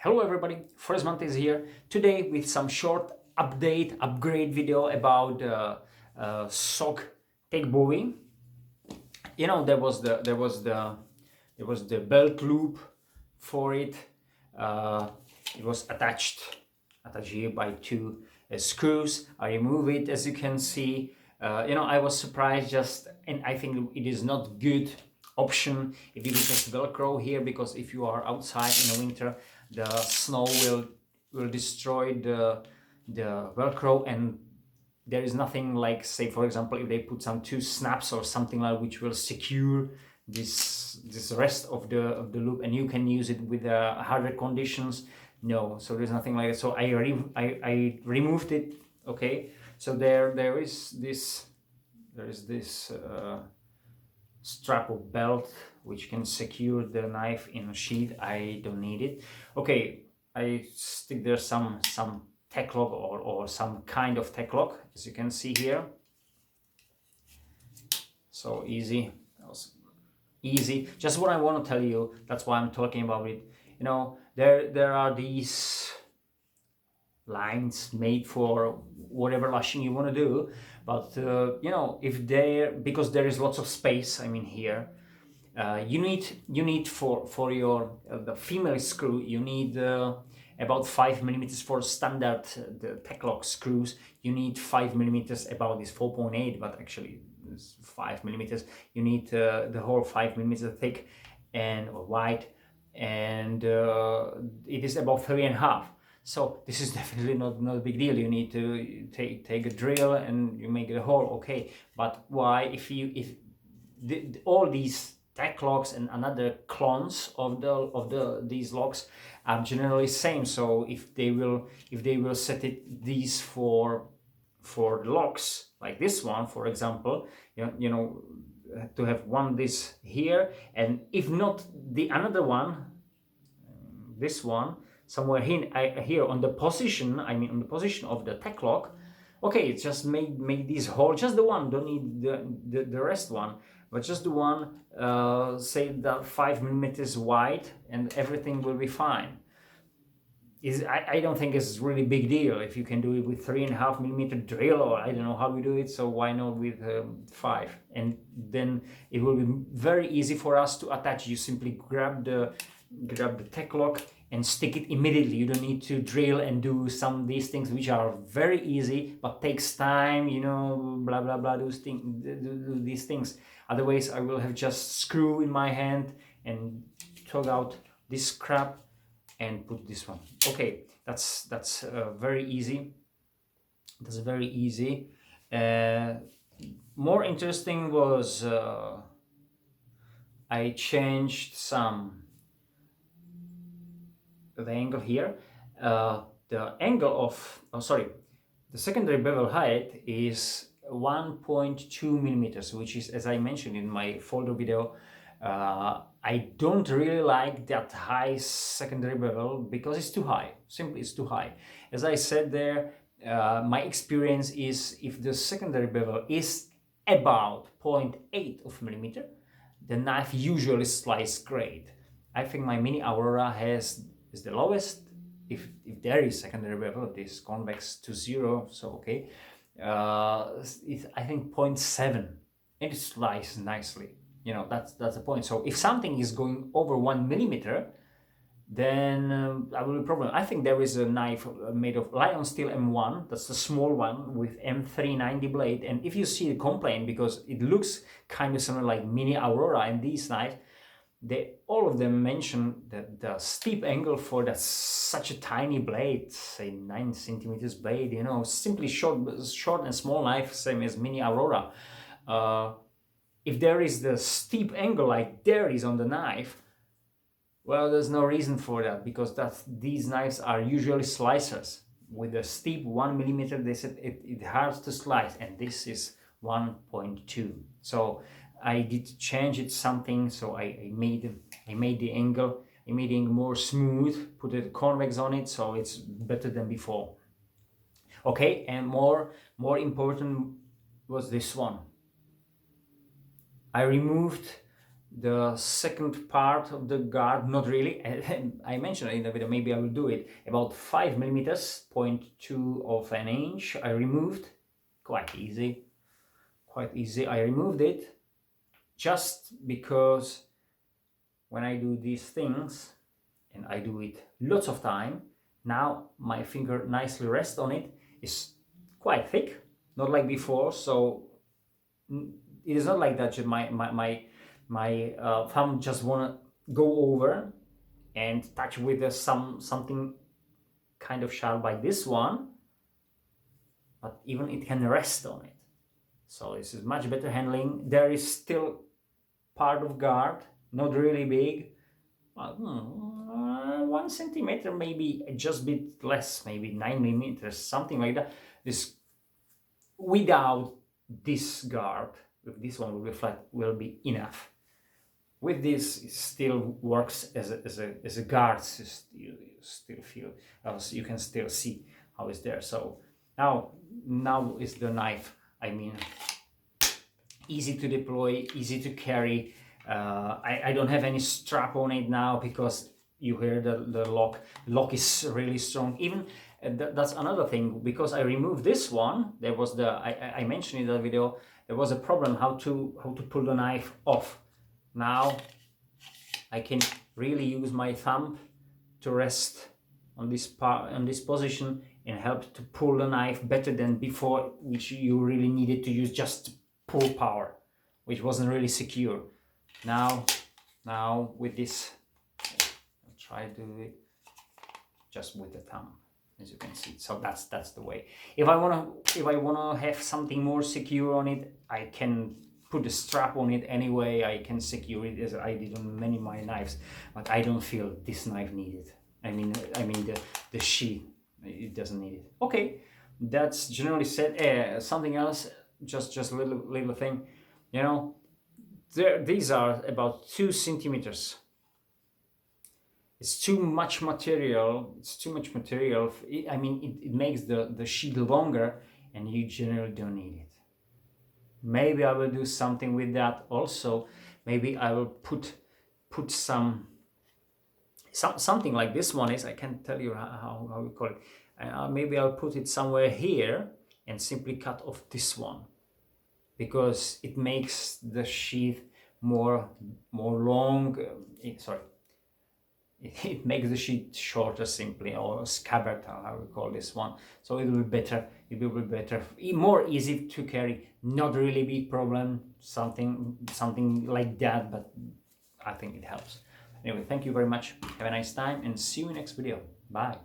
Hello everybody, First Month is here today with some short upgrade video about SOG Tech Bowie. You know, there was the belt loop for it. It was attached here by two screws. I remove it, as you can see. I was surprised and I think it is not good option if you do just Velcro here, because if you are outside in the winter, the snow will destroy the Velcro, and there is nothing like, say for example, if they put some two snaps or something like which will secure this rest of the loop, and you can use it with harder conditions. No, so there's nothing like that. So I removed it. Okay, so there is this strap of belt which can secure the knife in a sheath. I don't need it. Okay, I stick there some tech lock or some kind of tech lock, as you can see here. So easy, easy. Just what I want to tell you, that's why I'm talking about it. You know, there are these lines made for whatever lashing you want to do, but you know, because there is lots of space, I mean here, you need for your the female screw, you need about 5 millimeters for standard the tech lock screws. You need 5 millimeters, about this 4.8, but actually it's 5 millimeters. You need the whole 5 millimeters thick and wide, and it is about 3.5. So this is definitely not a big deal. You need to take a drill and you make the hole. Okay, but why, if all these tech locks and another clones of these locks are generally same? So if they will set these for locks like this one, for example, you know, to have one this here, and if not the another one, this one somewhere here on the position, I mean on the position of the tech lock. Okay, just make this hole, just the one, don't need the rest one, but just the one, say that 5 millimeters wide, and everything will be fine. I don't think it's really big deal if you can do it with 3.5 millimeter drill, or I don't know how we do it, so why not with 5? And then it will be very easy for us to attach. You simply grab the tech lock and stick it immediately. You don't need to drill and do some of these things which are very easy but takes time, you know, blah blah blah, do these things. Otherwise I will have just screw in my hand and tug out this crap and put this one. Okay, that's very easy. That's very easy. More interesting was I changed the angle here. The angle of the secondary bevel height is 1.2 millimeters, which is, as I mentioned in my folder video, I don't really like that high secondary bevel because it's too high. Simply, it's too high. As I said there, my experience is if the secondary bevel is about 0.8 of millimeter, the knife usually slices great. I think my Mini Aurora is the lowest. If there is secondary bevel, this convex to 0, so okay. It's, I think, 0.7, and it slices nicely. You know, that's the point. So if something is going over 1 millimeter, then I will be problem. I think there is a knife made of Lion Steel M1, that's the small one with M390 blade, and if you see the complaint, because it looks kind of similar like Mini Aurora and these knives, all of them mention that the steep angle for that such a tiny blade, say 9 centimeters blade, you know, simply short and small knife, same as Mini Aurora. If there is the steep angle like there is on the knife, well, there's no reason for that, because these knives are usually slicers. With a steep 1 millimeter, they said it hurts to slice, and this is 1.2. So I did change it something, so I made the angle more smooth, put a convex on it, so it's better than before. Okay, and more important was this one. I removed the second part of the guard, not really. I mentioned it in the video, maybe I will do it. About 5 millimeters, 0.2 of an inch I removed. Quite easy. I removed it just because when I do these things, and I do it lots of time, now my finger nicely rests on it. It's quite thick, not like before, so it is not like that my thumb just wanna go over and touch with something kind of sharp like this one, but even it can rest on it. So this is much better handling. There is still part of guard, not really big, 1 centimeter, maybe just a bit less, maybe 9 millimeters, something like that. This without this guard, with this one will be flat, will be enough. With this, it still works as a guard. You still feel, you can still see how it's there. So now is the knife. I mean, easy to deploy, easy to carry. I don't have any strap on it now because you hear the lock. The lock is really strong. Even that's another thing, because I removed this one. There was I mentioned in the video, there was a problem how to pull the knife off. Now I can really use my thumb to rest on this part, on this position, and help to pull the knife better than before, which you really needed to use just pull power, which wasn't really secure. Now with this, I'll try to do it just with the thumb, as you can see. So that's the way. If I wanna have something more secure on it, I can put a strap on it anyway. I can secure it as I did on many of my knives, but I don't feel this knife needed. I mean the sheath, it doesn't need it. Okay, that's generally said. Something else, just a little thing, you know. These are about 2 centimeters. It's too much material. I mean, it makes the sheet longer, and you generally don't need it. Maybe I will do something with that also. Maybe I will put something like this one is. I can't tell you how we call it. Maybe I'll put it somewhere here and simply cut off this one, because it makes the sheath more long. It makes the sheath shorter simply, or scabbard, how we call this one. So it will be better. It will be better, more easy to carry. Not really big problem. Something like that, but I think it helps. Anyway, thank you very much. Have a nice time, and see you in the next video. Bye.